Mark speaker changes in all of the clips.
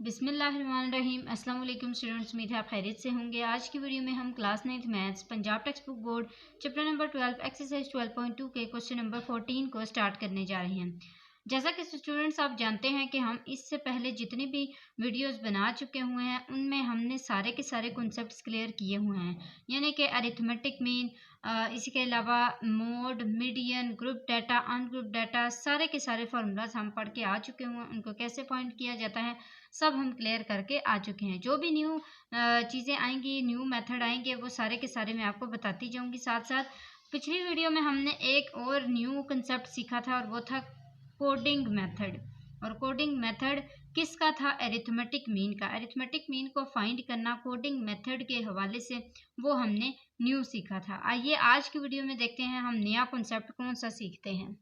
Speaker 1: बिस्मिल्लाहिर्रहमानिर्रहीम। अस्सलाम वालेकुम स्टूडेंट्स, उम्मीद है आप खैरियत से होंगे। आज की वीडियो में हम class 9th maths Punjab text book board chapter number 12 exercise 12.2 के क्वेश्चन नंबर 14 को स्टार्ट करने जा रहे हैं। जैसा कि स्टूडेंट्स आप जानते हैं कि हम इससे पहले जितनी भी वीडियोस बना चुके हुए हैं उनमें हमने सारे के सारे कॉन्सेप्ट्स क्लियर किए हुए हैं, यानी कि अरिथमेटिक मीन, इसी के अलावा mode, median, group data, ungroup data, सारे के सारे फार्मूलाज हम पढ़ के आ चुके हुए हैं। उनको कैसे फाइंड किया जाता है सब हम क्लियर करके आ चुके हैं। जो भी न्यू चीज़ें आएंगी, न्यू मेथड आएंगे, वो सारे के सारे मैं आपको बताती जाऊंगी। साथ साथ पिछली वीडियो में हमने एक और न्यू कंसेप्ट सीखा था और वो था कोडिंग मेथड। और कोडिंग मेथड किसका था? अरिथमेटिक मीन का। अरिथमेटिक मीन को फाइंड करना कोडिंग मेथड के हवाले से वो हमने न्यू सीखा था। आइए आज की वीडियो में देखते हैं हम नया कॉन्सेप्ट कौन सा सीखते हैं।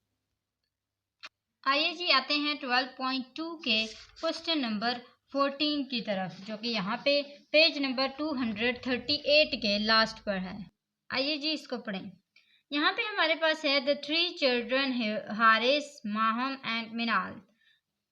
Speaker 1: आइए जी आते हैं 12.2 के क्वेश्चन नंबर 14 की तरफ, जो कि यहाँ पे पेज नंबर 238 के लास्ट पर है। आइए जी इसको पढ़ें। यहाँ पे हमारे पास है the 3 children Haris, Maham and Minal.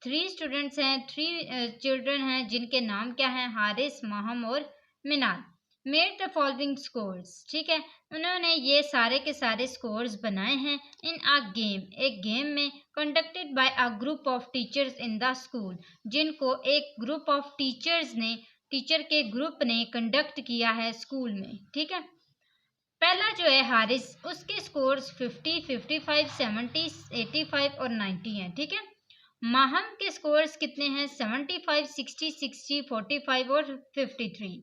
Speaker 1: 3 students हैं, 3 चिल्ड्रन हैं जिनके नाम क्या है? हारिस, माहम और Minal. Made the following scores. ठीक है, उन्होंने ये सारे के सारे स्कोर्स बनाए हैं इन अ गेम, एक गेम में, conducted by a group of teachers in the school, जिनको एक ग्रुप ऑफ टीचर्स ने, टीचर के ग्रुप ने कंडक्ट किया है स्कूल में। ठीक है, पहला जो है हारिस, उसके स्कोर्स 50, 55, 70, 85 और 90 हैं। ठीक है, माहम के स्कोर्स कितने हैं? 75, 60, 60, 45 और 53।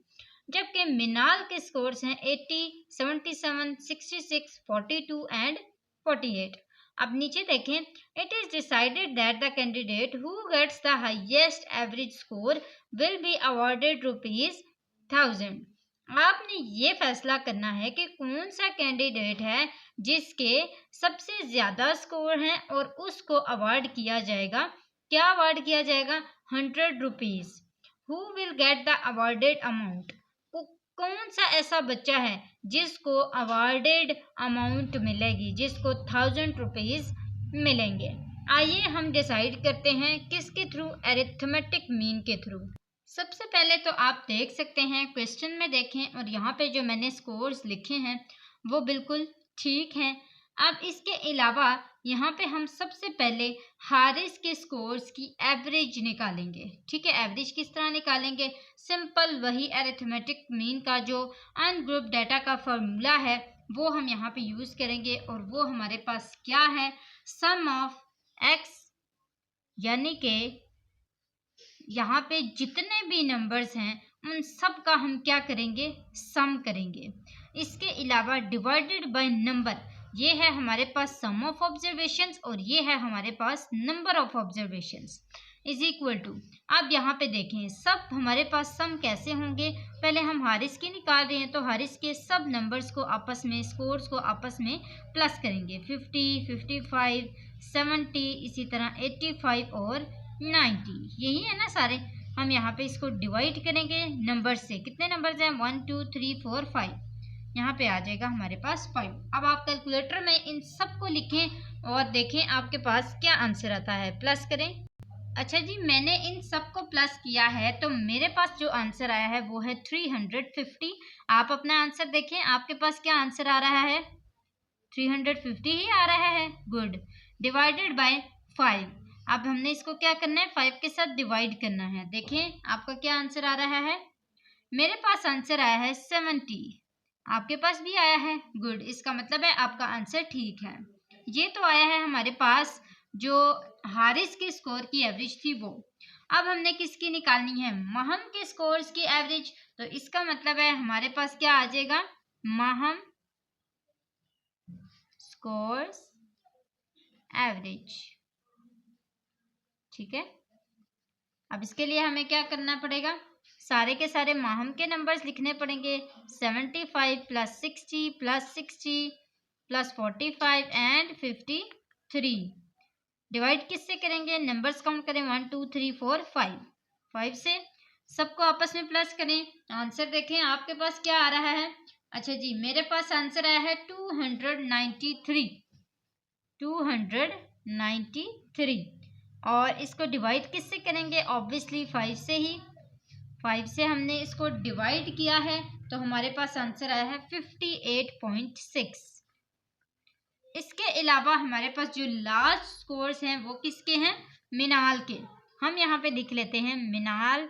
Speaker 1: जबकि मिनाल के स्कोर्स हैं 80, 77, 66, 42 एंड 48। अब नीचे देखें, it is decided that the candidate who gets the highest average score will be awarded ₹1000। आपने ये फैसला करना है कि कौन सा कैंडिडेट है जिसके सबसे ज्यादा स्कोर हैं और उसको अवार्ड किया जाएगा। क्या अवार्ड किया जाएगा? ₹100। Who will get the awarded amount? कौन सा ऐसा बच्चा है जिसको अवार्डेड अमाउंट मिलेगी, जिसको ₹1000 मिलेंगे। आइए हम डिसाइड करते हैं किसके थ्रू? अरिथमेटिक मीन के थ्रू। सबसे पहले तो आप देख सकते हैं क्वेश्चन में देखें, और यहाँ पे जो मैंने स्कोर्स लिखे हैं वो बिल्कुल ठीक हैं। अब इसके अलावा यहाँ पे हम सबसे पहले हारिस के स्कोर्स की एवरेज निकालेंगे। ठीक है, एवरेज किस तरह निकालेंगे? सिंपल वही अरिथमेटिक मीन का जो अनग्रुप डाटा का फॉर्मूला है वो हम यहाँ पे यूज करेंगे, और वो हमारे पास क्या है? सम ऑफ एक्स, यानी कि यहाँ पे जितने भी नंबर्स हैं उन सब का हम क्या करेंगे? सम करेंगे। इसके अलावा डिवाइडेड बाय नंबर, ये है हमारे पास सम ऑफ ऑब्जर्वेशंस और ये है हमारे पास number of observations, is equal to. अब यहाँ पे देखें सब हमारे पास सम कैसे होंगे। पहले हम हारिस की निकाल रहे हैं तो हारिस के सब नंबर्स को आपस में, स्कोर्स को आपस में प्लस करेंगे। 50, 55, 70, इसी तरह 85 और 90, यही है ना सारे। हम यहाँ पे इसको डिवाइड करेंगे नंबर से। कितने नंबर्स हैं? 1 2 3 4 5। यहाँ पे आ जाएगा हमारे पास 5। अब आप कैलकुलेटर में इन सबको लिखें और देखें आपके पास क्या आंसर आता है। प्लस करें। अच्छा जी, मैंने इन सबको प्लस किया है तो मेरे पास जो आंसर आया है वो है 350। आप अपना आंसर देखें, आपके पास क्या आंसर आ रहा है? 350 ही आ रहा है। गुड। Divided by 5। अब हमने इसको क्या करना है? 5 के साथ डिवाइड करना है। देखें आपका क्या आंसर आ रहा है। मेरे पास आंसर आया है 70। आपके पास भी आया है। गुड, इसका मतलब है आपका आंसर ठीक है। ये तो आया है हमारे पास जो हारिस के स्कोर की एवरेज थी वो। अब हमने किसकी निकालनी है? माहम के स्कोर्स की एवरेज। तो इसका मतलब है हमारे पास क्या आ जाएगा? Maham scores average. ठीक है, अब इसके लिए हमें क्या करना पड़ेगा? सारे के सारे माहम के नंबर्स लिखने पड़ेंगे। 75 plus 60 plus 60 plus 45 and 53। Divide किससे करेंगे? नंबर्स काउंट करें। 1 2 3 4 5। 5 से सबको आपस में प्लस करें। आंसर देखें आपके पास क्या आ रहा है। अच्छा जी, मेरे पास आंसर आया है 293। 293। और इसको डिवाइड किससे करेंगे? ऑब्वियसली 5 से ही। 5 से हमने इसको डिवाइड किया है तो हमारे पास आंसर आया है 58.6। इसके अलावा हमारे पास जो लास्ट स्कोर्स हैं वो किसके हैं? मिनाल के। हम यहाँ पे लिख लेते हैं मिनाल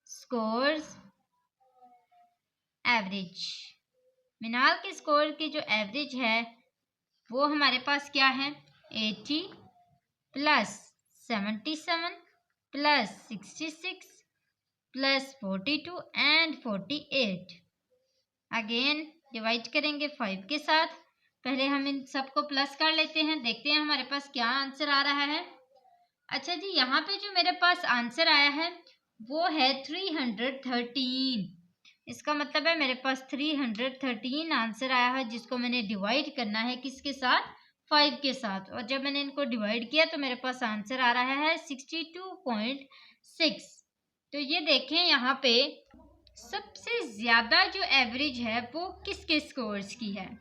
Speaker 1: स्कोर्स एवरेज। मिनाल के स्कोर की जो एवरेज है वो हमारे पास क्या है? 80 plus 77 plus 66 plus 42 and 48। Again divide करेंगे 5 के साथ। पहले हम इन सबको प्लस कर लेते हैं, देखते हैं हमारे पास क्या आंसर आ रहा है। अच्छा जी, यहाँ पे जो मेरे पास आंसर आया है वो है 313। इसका मतलब है मेरे पास 313 आंसर आया है, जिसको मैंने डिवाइड करना है किसके साथ? 5 के साथ। और जब मैंने इनको डिवाइड किया तो मेरे पास आंसर आ रहा है 62.6। तो ये देखें यहाँ पे सबसे ज़्यादा जो एवरेज है वो किसके स्कोर्स की है?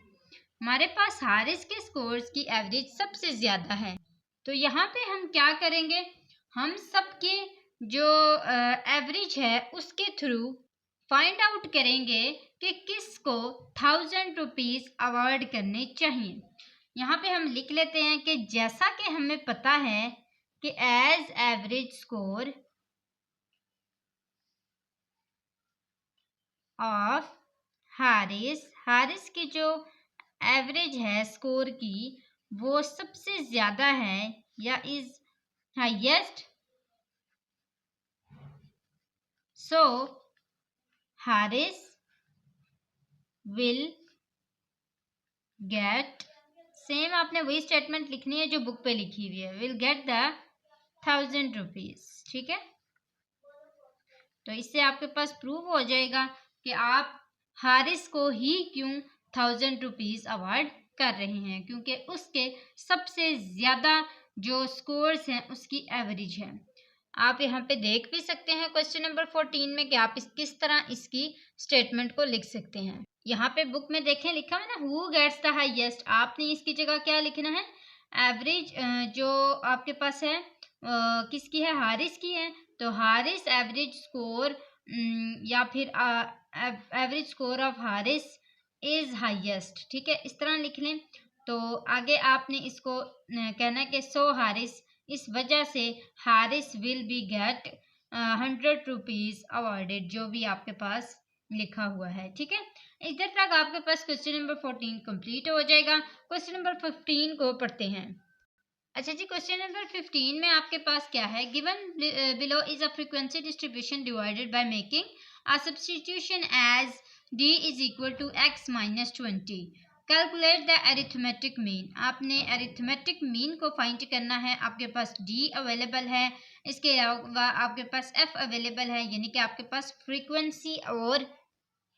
Speaker 1: हमारे पास हारिस के स्कोर्स की एवरेज सबसे ज़्यादा है। तो यहाँ पे हम क्या करेंगे? हम सबके जो एवरेज है उसके थ्रू फाइंड आउट करेंगे कि किसको 1000 रुपीज़ अवार्ड करने चाहिए। यहाँ पे हम लिख लेते हैं कि जैसा कि हमें पता है कि as average score of Haris की जो एवरेज है स्कोर की वो सबसे ज़्यादा है या is highest, so Haris will get, same आपने वही स्टेटमेंट लिखनी है जो बुक पे लिखी हुई है, विल गेट द 1000 रुपीज़। ठीक है, तो इससे आपके पास प्रूव हो जाएगा कि आप हारिस को ही क्यों 1000 रुपीज़ अवार्ड कर रहे हैं, क्योंकि उसके सबसे ज़्यादा जो स्कोर्स हैं उसकी एवरेज है। आप यहाँ पे देख भी सकते हैं क्वेश्चन नंबर 14 में कि आप किस तरह इसकी स्टेटमेंट को लिख सकते हैं। यहाँ पे बुक में देखें लिखा है ना, हु गेट्स द हाईएस्ट। आपने इसकी जगह क्या लिखना है? एवरेज जो आपके पास है किसकी है? हारिस की है। तो हारिस एवरेज स्कोर या फिर average score of Haris is highest. ठीक है, इस तरह लिख लें। तो आगे आपने इसको कहना है कि सो हारिस, इस वजह से Haris will be get 100 rupees awarded, जो भी आपके पास लिखा हुआ है। ठीक है, इधर तक आपके पास क्वेश्चन नंबर 14 कंप्लीट हो जाएगा। क्वेश्चन नंबर 15 को पढ़ते हैं। अच्छा जी, क्वेश्चन नंबर 15 में आपके पास क्या है? Given below is a frequency distribution divided by making a substitution as d is equal to x minus 20। Calculate the arithmetic mean. आपने अरिथमेटिक मीन को फाइंड करना है। आपके पास d अवेलेबल है, इसके अलावा आपके पास f अवेलेबल है, यानी कि आपके पास फ्रीक्वेंसी और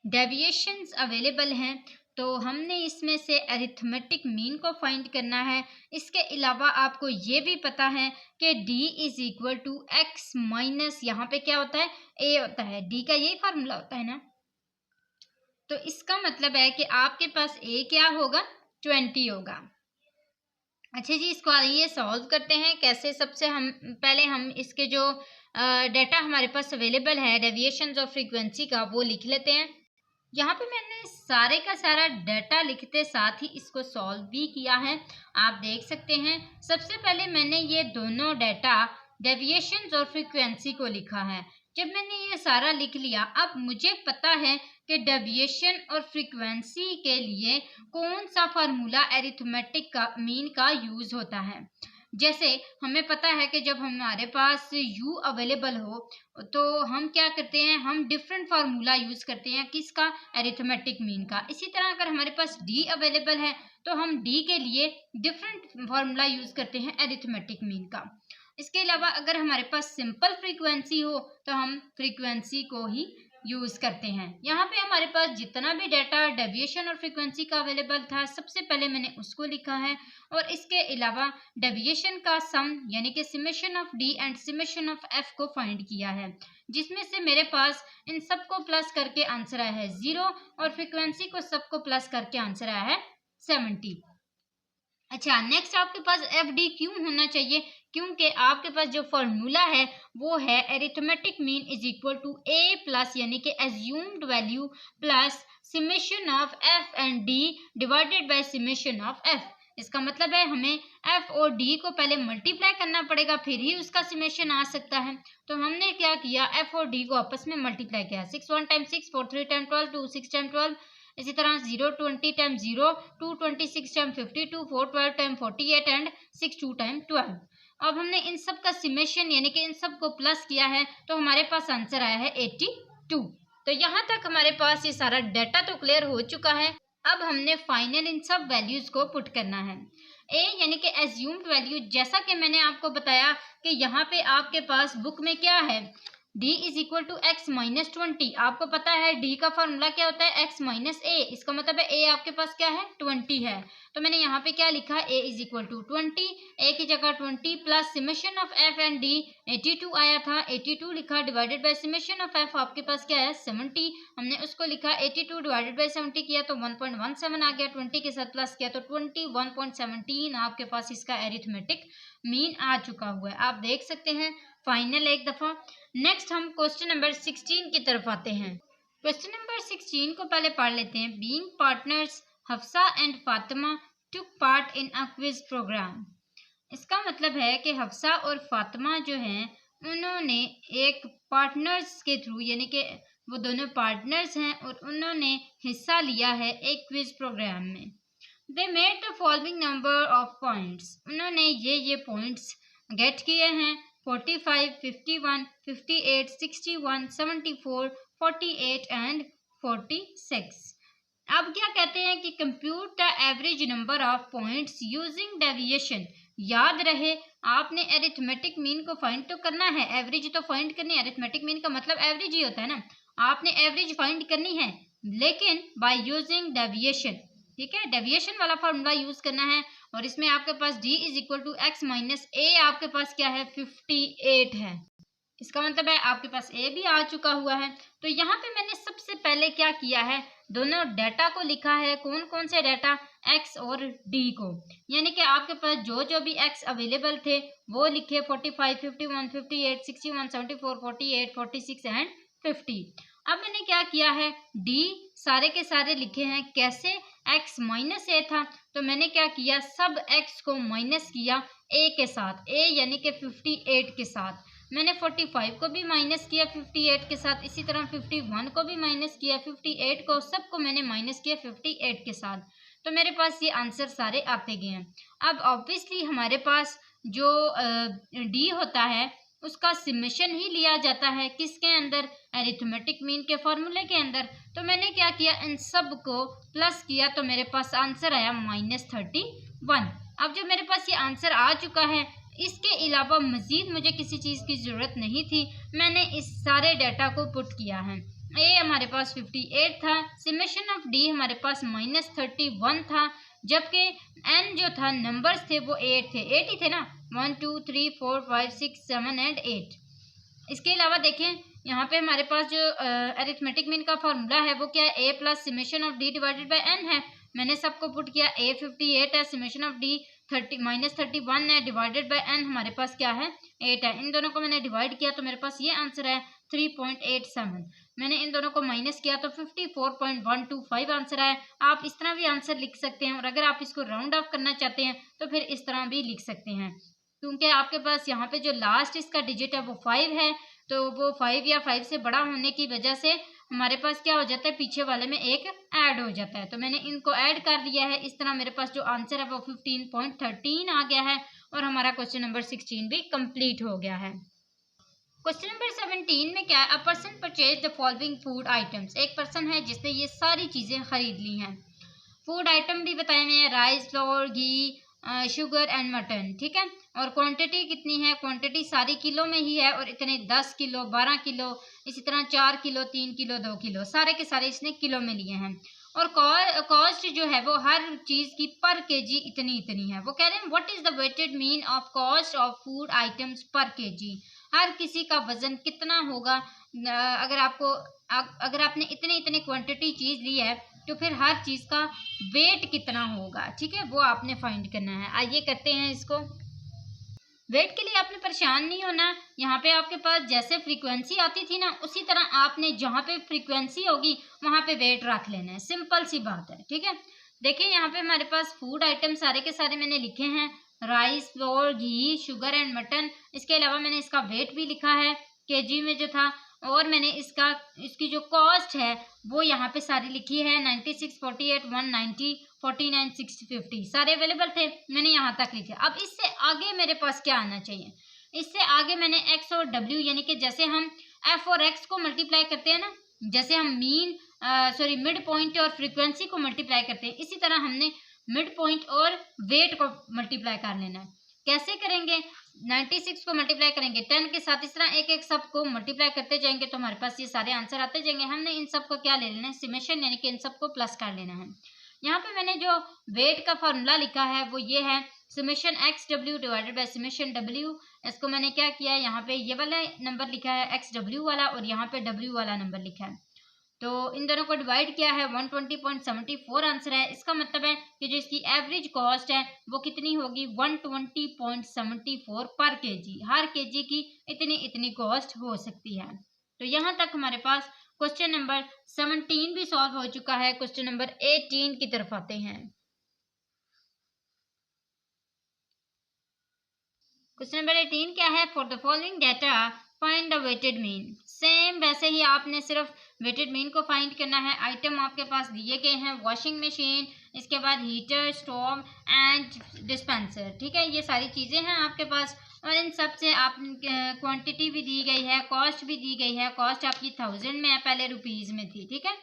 Speaker 1: डेविएशंस अवेलेबल हैं। तो हमने इसमें से अरिथमेटिक मीन को फाइंड करना है। इसके अलावा आपको ये भी पता है कि d is equal to x minus, यहाँ पे क्या होता है? a होता है। d का यही फार्मूला होता है ना, तो इसका मतलब है कि आपके पास a क्या होगा? 20 होगा। अच्छा जी, इसको आइए सॉल्व करते हैं। कैसे? सबसे हम पहले हम इसके जो डाटा हमारे पास अवेलेबल है डेविएशंस और फ्रीक्वेंसी का, वो लिख लेते हैं। यहाँ पे मैंने सारे का सारा डाटा लिखते साथ ही इसको सॉल्व भी किया है, आप देख सकते हैं। सबसे पहले मैंने ये दोनों डाटा डेविएशंस और फ्रीक्वेंसी को लिखा है। जब मैंने ये सारा लिख लिया, अब मुझे पता है कि डेविएशन और फ्रीक्वेंसी के लिए कौन सा फार्मूला अरिथमेटिक का मीन का यूज़ होता है। जैसे हमें पता है कि जब हमारे पास u अवेलेबल हो तो हम क्या करते हैं? हम डिफरेंट फार्मूला यूज़ करते हैं, किसका? अरिथमेटिक मीन का। इसी तरह अगर हमारे पास d अवेलेबल है तो हम d के लिए डिफरेंट फार्मूला यूज़ करते हैं अरिथमेटिक मीन का। इसके अलावा अगर हमारे पास सिंपल फ्रीक्वेंसी हो तो हम फ्रीक्वेंसी को ही यूज़ करते हैं। यहाँ पे हमारे पास जितना भी डाटा डेविएशन और फ्रीक्वेंसी का अवेलेबल था, सबसे पहले मैंने उसको लिखा है। और इसके अलावा डेविएशन का सम यानी कि summation of d and summation of f को फाइंड किया है, जिसमें से मेरे पास इन सबको प्लस करके आंसर आया है 0 और फ्रीक्वेंसी को सबको प्लस करके आंसर आया है 70। अच्छा, नेक्स्ट आपके पास एफ डी क्यों होना चाहिए? क्योंकि आपके पास जो फॉर्मूला है वो है arithmetic mean is equal to A plus यानी कि assumed value plus summation of F and D divided by summation of F. इसका मतलब है हमें एफ और डी को पहले मल्टीप्लाई करना पड़ेगा, फिर ही उसका समेशन आ सकता है। तो हमने क्या किया, एफ और डी को आपस में मल्टीप्लाई किया। 6 1 टाइम 6, 4 3 टाइम 12, 2 6 टाइम 12, इसी तरह 0 20 time 0, 2 26 time 52, 4 12 time 48 and 6 2 time 12। अब हमने इन सब का समेशन यानी कि इन सब को प्लस किया है तो हमारे पास आंसर आया है 82। तो यहाँ तक हमारे पास ये सारा डाटा तो क्लियर हो चुका है। अब हमने फाइनल इन सब वैल्यूज को पुट करना है। ए यानी कि एज्यूम्ड वैल्यू, जैसा कि मैंने आपको बताया कि यहाँ पे आपके पास बुक में क्या है, d is equal to x minus 20। आपको पता है d का फॉर्मूला क्या होता है, x माइनस ए। इसका मतलब है a आपके पास क्या है, 20 है। तो मैंने यहाँ पे क्या लिखा, a is equal to 20, a की जगह 20 plus summation of f and d 82 आया था, 82 लिखा divided by summation of f आपके पास क्या है 70। हमने उसको लिखा 82 डिवाइडेड बाय 70 किया तो 1.17 आ गया, 20 के साथ प्लस किया तो 21.17 आपके पास इसका एरिथमेटिक मीन आ चुका हुआ है। आप देख सकते हैं फाइनल एक दफा। नेक्स्ट हम क्वेश्चन नंबर 16 की तरफ आते हैं। क्वेश्चन नंबर 16 को पहले पढ़ लेते हैं। Being partners Hafsa and Fatima took part in a quiz programme. इसका मतलब है कि हफ्सा और फातिमा जो हैं उन्होंने एक पार्टनर्स के थ्रू यानी कि वो दोनों पार्टनर्स हैं और उन्होंने हिस्सा लिया है एक क्विज प्रोग्राम में। They made the following number of points. उन्होंने ये पॉइंट्स गेट किए हैं 45, 51, 58, 61, 74, 48 एंड 46। अब क्या कहते हैं कि compute the average number of points using deviation. याद रहे आपने एरिथमेटिक मीन को फाइंड तो करना है, एवरेज तो फाइंड करनी है। एरिथमेटिक मीन का मतलब एवरेज ही होता है ना। आपने एवरेज फाइंड करनी है लेकिन बाय यूजिंग डेविएशन। ठीक है, डेविएशन वाला फॉर्मूला यूज करना है। और इसमें आपके पास d is equal to x minus A आपके पास क्या है 58 है। इसका मतलब है आपके पास ए भी आ चुका हुआ है। तो यहाँ पे मैंने सबसे पहले क्या किया है, दोनों डाटा को लिखा है। कौन कौन से डाटा, x और d को, यानी कि आपके पास जो जो भी x अवेलेबल थे वो लिखे 45, 51, 58, 61, 74, 48, 46 एंड 50। अब मैंने क्या किया है, d सारे के सारे लिखे हैं। कैसे, x माइनस ए था तो मैंने क्या किया, सब x को माइनस किया a के साथ, a यानी कि 58 के साथ। मैंने 45 को भी माइनस किया 58 के साथ, इसी तरह 51 को भी माइनस किया 58 को, सबको मैंने माइनस किया 58 के साथ। तो मेरे पास ये आंसर सारे आते गए हैं। अब ऑब्वियसली हमारे पास जो डी होता है उसका समेशन ही लिया जाता है, किसके अंदर, एरिथमेटिक मीन के फॉर्मूले के अंदर। तो मैंने क्या किया, इन सब को प्लस किया तो मेरे पास आंसर आया -31। अब जब मेरे पास ये आंसर आ चुका है, इसके अलावा मजीद मुझे किसी चीज़ की ज़रूरत नहीं थी। मैंने इस सारे डाटा को पुट किया है। ए हमारे पास 58 था, समेशन ऑफ डी हमारे पास -31 था, जबकि एन जो था नंबर्स थे वो 8 थे, 8 ही थे ना, 1 2 3 4 5 6 7 एंड 8। इसके अलावा देखें यहाँ पे हमारे पास जो अरिथमेटिक मीन का फॉर्मूला है वो क्या है, A plus summation of D divided by N है। मैंने सबको पुट किया, ए 58 है, समेशन ऑफ डी -31 है, डिवाइडेड बाय एन हमारे पास क्या है 8 है। इन दोनों को मैंने डिवाइड किया तो मेरे पास ये आंसर है 3.87। मैंने इन दोनों को माइनस किया तो 54.125 आंसर है। आप इस तरह भी आंसर लिख सकते हैं और अगर आप इसको राउंड ऑफ करना चाहते हैं तो फिर इस तरह भी लिख सकते हैं, क्योंकि आपके पास यहाँ पे जो लास्ट इसका डिजिट है वो 5 है, तो वो 5 या 5 से बड़ा होने की वजह से हमारे पास क्या हो जाता है, पीछे वाले में एक ऐड हो जाता है। तो मैंने इनको ऐड कर दिया है। इस तरह मेरे पास जो आंसर है वो 15.13 आ गया है और हमारा क्वेश्चन नंबर 16 भी कंप्लीट हो गया है। क्वेश्चन नंबर 17 में क्या है, a person purchase the following food items. एक पर्सन है जिसने ये सारी चीज़ें खरीद ली हैं। फूड आइटम भी बताए हुए हैं, rice, floor, ghee, sugar and mutton. ठीक है, और क्वांटिटी कितनी है, क्वांटिटी सारी किलो में ही है और इतने 10 किलो, 12 किलो, इसी तरह 4 किलो, 3 किलो, 2 किलो, सारे के सारे इसने किलो में लिए हैं। और कॉस्ट जो है वो हर चीज़ की पर केजी इतनी इतनी है। वो कह रहे हैं what is the weighted mean of cost of food items per kg. हर किसी का वजन कितना होगा, अगर आपने इतने इतने क्वांटिटी चीज़ ली है तो फिर हर चीज़ का वेट कितना होगा, ठीक है, वो आपने फाइंड करना है। आइए करते हैं इसको। वेट के लिए आपने परेशान नहीं होना। यहाँ पे आपके पास जैसे फ्रीक्वेंसी आती थी ना, उसी तरह आपने जहाँ पे फ्रीक्वेंसी होगी वहाँ पे वेट रख लेना है। सिंपल सी बात है, ठीक है। देखिए यहाँ पे हमारे पास फूड आइटम सारे के सारे मैंने लिखे हैं, rice, floor, ghee, sugar and mutton. इसके अलावा मैंने इसका वेट भी लिखा है केजी में जो था, और मैंने इसकी जो कॉस्ट है वो यहाँ पे सारी लिखी है। 96, 48, 190, 49, 60, 50 सारे अवेलेबल थे, मैंने यहाँ तक लिखे। अब इससे आगे मेरे पास क्या आना चाहिए, इससे आगे मैंने एक्स और डब्ल्यू, यानी कि जैसे हम एफ और एक्स को मल्टीप्लाई करते हैं ना, जैसे हम मिड पॉइंट और फ्रीक्वेंसी को मल्टीप्लाई करते हैं, इसी तरह हमने मिड पॉइंट और वेट को मल्टीप्लाई कर लेना है। कैसे करेंगे, 96 को मल्टीप्लाई करेंगे 10 के साथ, इस तरह एक एक सब को मल्टीप्लाई करते जाएंगे तो हमारे पास ये सारे आंसर आते जाएंगे। हमने इन सब को क्या ले लेना है, समेशन, यानी कि इन सब को प्लस कर लेना है। यहाँ पे मैंने जो वेट का फॉर्मूला लिखा है वो ये है, summation x W divided by summation W. इसको मैंने क्या किया है, यहाँ पे ये वाला नंबर लिखा है एक्स डब्ल्यू वाला, और यहाँ पे डब्ल्यू वाला नंबर लिखा है, तो इन दोनों को डिवाइड किया है, 120.74 आंसर है। इसका मतलब है कि जो इसकी एवरेज कॉस्ट है वो कितनी होगी, 120.74 पर केजी। हर केजी की इतनी इतनी कॉस्ट हो सकती है। तो यहाँ तक हमारे पास क्वेश्चन नंबर 17 भी सॉल्व हो चुका है। क्वेश्चन नंबर 18 की तरफ आते हैं। क्वेश्चन नंबर 18 क्या है, for the following data find the weighted mean. Same वैसे ही आपने सिर्फ वेटेड मीन को फाइंड करना है। आइटम आपके पास दिए गए हैं, वॉशिंग मशीन, इसके बाद हीटर, स्टोव एंड डिस्पेंसर, ठीक है, ये सारी चीज़ें हैं आपके पास, और इन सब से आप क्वांटिटी भी दी गई है, कॉस्ट भी दी गई है। कॉस्ट आपकी 1000 में है, पहले रुपीज़ में थी, ठीक है।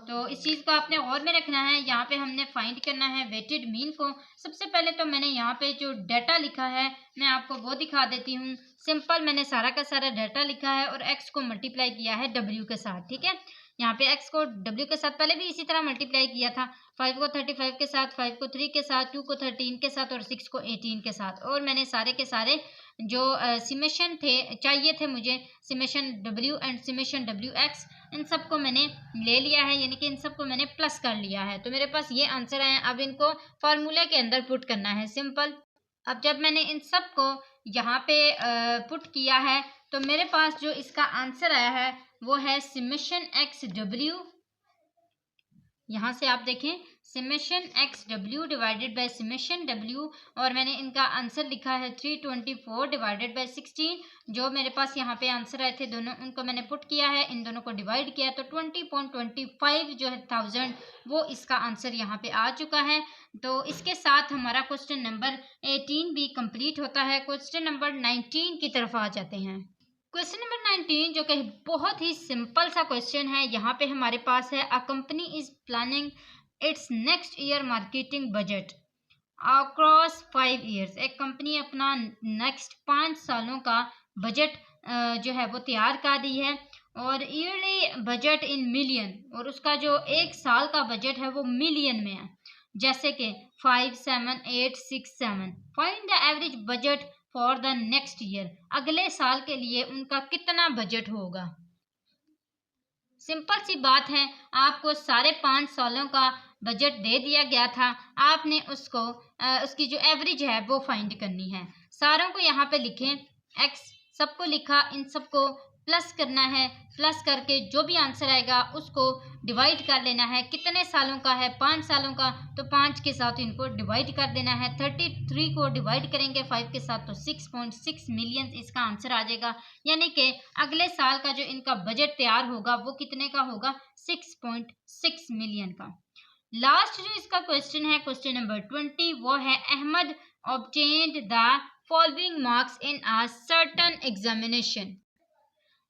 Speaker 1: तो इस चीज़ को आपने गौर में रखना है। यहाँ पे हमने फाइंड करना है वेटेड मीन को। सबसे पहले तो मैंने यहाँ पे जो डाटा लिखा है मैं आपको वो दिखा देती हूँ। सिंपल मैंने सारा का सारा डाटा लिखा है और एक्स को मल्टीप्लाई किया है डब्ल्यू के साथ, ठीक है। यहाँ पे एक्स को डब्ल्यू के साथ पहले भी इसी तरह मल्टीप्लाई किया था, 5 को 35 के साथ, 5 को 3 के साथ, 2 को 13 के साथ और 6 को 18 के साथ। और मैंने सारे के सारे जो समेशन थे चाहिए थे मुझे, summation W and summation W X, इन सब को मैंने ले लिया है, यानी कि इन सब को मैंने प्लस कर लिया है। तो मेरे पास ये आंसर आए। अब इनको फार्मूले के अंदर पुट करना है, सिंपल। अब जब मैंने इन सब को यहाँ पे पुट किया है तो मेरे पास जो इसका आंसर आया है वो है समेशन एक्स डब्ल्यू। यहाँ से आप देखें, summation x W divided by summation W, और मैंने इनका आंसर लिखा है 324 डिवाइडेड बाय 16। जो मेरे पास यहाँ पे आंसर आए थे दोनों, उनको मैंने पुट किया है, इन दोनों को डिवाइड किया तो 20.25 जो है 1000, वो इसका आंसर यहाँ पे आ चुका है। तो इसके साथ हमारा क्वेश्चन नंबर 18 भी कंप्लीट होता है। क्वेश्चन नंबर 19 की तरफ आ जाते हैं। क्वेश्चन नंबर 19 जो कि बहुत ही सिंपल सा क्वेश्चन है। यहाँ पे हमारे पास है, a company is planning it's next year marketing budget across 5 years. एक कंपनी अपना नेक्स्ट 5 सालों का बजट जो है वो तैयार कर रही है, और ईयरली बजट इन मिलियन, और उसका जो एक साल का बजट है वो मिलियन में है। जैसे कि 5, 7, 8, 6, 7। Find the average budget for the next year. अगले साल के लिए उनका कितना बजट होगा। सिंपल सी बात है, आपको सारे 5 सालों का बजट दे दिया गया था, आपने उसको उसकी जो एवरेज है वो फाइंड करनी है। सारों को यहाँ पे लिखें, एक्स सबको लिखा, इन सबको प्लस करना है, प्लस करके जो भी आंसर आएगा उसको डिवाइड कर लेना है। कितने सालों का है, 5 सालों का, तो 5 के साथ इनको डिवाइड कर देना है। 33 को डिवाइड करेंगे 5 के साथ तो 6.6 मिलियन इसका आंसर आ जाएगा। यानी कि अगले साल का जो इनका बजट तैयार होगा वो कितने का होगा, 6.6 मिलियन का। लास्ट जो इसका क्वेश्चन है, क्वेश्चन नंबर 20, वो है, Ahmad obtained the following marks in a certain examination.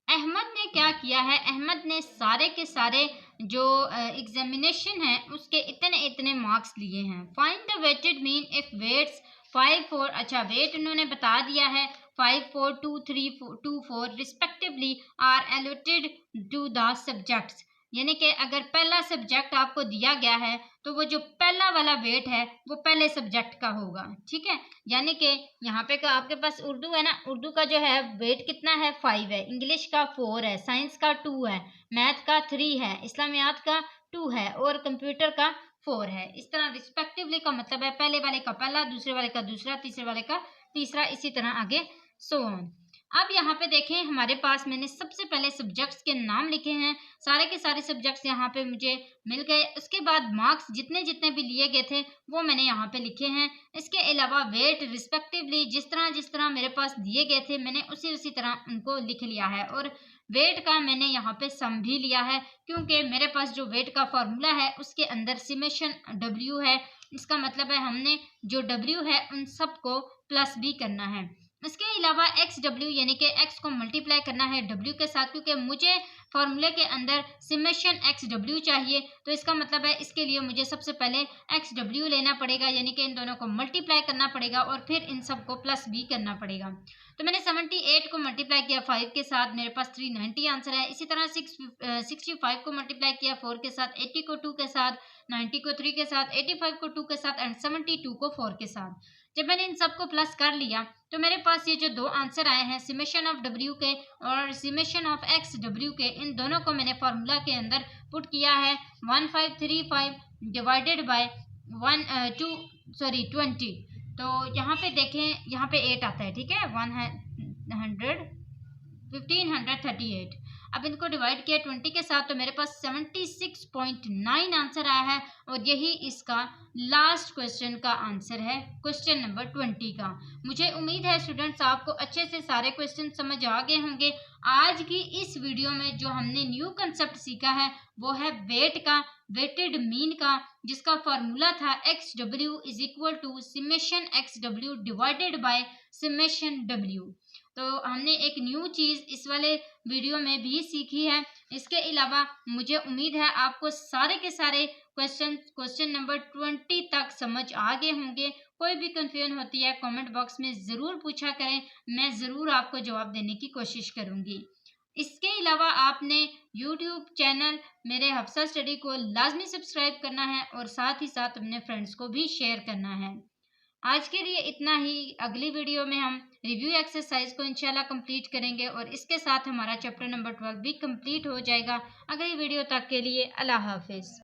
Speaker 1: Ahmad ने क्या किया है, अहमद ने सारे के सारे जो एग्जामिनेशन है उसके इतने इतने मार्क्स लिए हैं। Find the weighted mean if weights 5, 4, अच्छा वेट उन्होंने बता दिया है, 5, 4, 2, 3, 2, 4 respectively are allotted to the subjects. यानी कि अगर पहला सब्जेक्ट आपको दिया गया है तो वो जो पहला वाला वेट है वो पहले सब्जेक्ट का होगा, ठीक है। यानी कि यहाँ पे का आपके पास उर्दू है ना, उर्दू का जो है वेट कितना है, 5 है, इंग्लिश का 4 है, साइंस का 2 है, मैथ का 3 है, इस्लामियात का 2 है और कंप्यूटर का 4 है। इस तरह रिस्पेक्टिवली का मतलब है पहले वाले का पहला, दूसरे वाले का दूसरा, तीसरे वाले का तीसरा, इसी तरह आगे सो ऑन। अब यहाँ पे देखें हमारे पास मैंने सबसे पहले सब्जेक्ट्स के नाम लिखे हैं, सारे के सारे सब्जेक्ट्स यहाँ पे मुझे मिल गए। उसके बाद मार्क्स जितने जितने भी लिए गए थे वो मैंने यहाँ पे लिखे हैं। इसके अलावा वेट रिस्पेक्टिवली जिस तरह मेरे पास दिए गए थे मैंने उसी तरह उनको लिख लिया है। और वेट का मैंने यहाँ पे सम भी लिया है, क्योंकि मेरे पास जो वेट का फॉर्मूला है उसके अंदर समेशन W है। इसका मतलब है हमने जो W है उन सबको प्लस भी करना है। इसके अलावा XW यानी कि X को मल्टीप्लाई करना है W के साथ, क्योंकि मुझे फॉर्मूले के अंदर समेशन XW चाहिए। तो इसका मतलब है इसके लिए मुझे सबसे पहले XW लेना पड़ेगा, यानी कि इन दोनों को मल्टीप्लाई करना पड़ेगा और फिर इन सबको प्लस भी करना पड़ेगा। तो मैंने 78 को मल्टीप्लाई किया 5 के साथ, मेरे पास 390 आंसर है। इसी तरह 65 को मल्टीप्लाई किया 4 के साथ, 80 को 2 के साथ, 90 को 3 के साथ, 85 को 2 के साथ एंड 72 को 4 के साथ। जब मैंने इन सबको प्लस कर लिया तो मेरे पास ये जो दो आंसर आए हैं समेशन ऑफ W के और समेशन ऑफ XW के, इन दोनों को मैंने फार्मूला के अंदर पुट किया है। 1535 डिवाइडेड बाय 20। तो यहाँ पे देखें, यहाँ पे 8 आता है, ठीक है, 1538। अब इनको डिवाइड किया 20 के साथ तो मेरे पास 76.9 आंसर आया है और यही इसका लास्ट क्वेश्चन का आंसर है, क्वेश्चन नंबर 20 का। मुझे उम्मीद है स्टूडेंट्स आपको अच्छे से सारे क्वेश्चन समझ आ गए होंगे। आज की इस वीडियो में जो हमने न्यू कंसेप्ट सीखा है वो है वेट का, वेटेड मीन का, जिसका फॉर्मूला था XW is equal to summation XW divided by summation W। तो हमने एक न्यू चीज़ इस वाले वीडियो में भी सीखी है। इसके अलावा मुझे उम्मीद है आपको सारे के सारे क्वेश्चन नंबर 20 तक समझ आ गए होंगे। कोई भी कंफ्यूजन होती है कमेंट बॉक्स में ज़रूर पूछा करें, मैं ज़रूर आपको जवाब देने की कोशिश करूँगी। इसके अलावा आपने YouTube चैनल मेरे हफ्सा स्टडी को लाजमी सब्सक्राइब करना है और साथ ही साथ अपने फ्रेंड्स को भी शेयर करना है। आज के लिए इतना ही। अगली वीडियो में हम रिव्यू एक्सरसाइज को इंशाल्लाह कंप्लीट करेंगे और इसके साथ हमारा चैप्टर नंबर 12 भी कंप्लीट हो जाएगा। अगली वीडियो तक के लिए अल्लाह हाफिज़।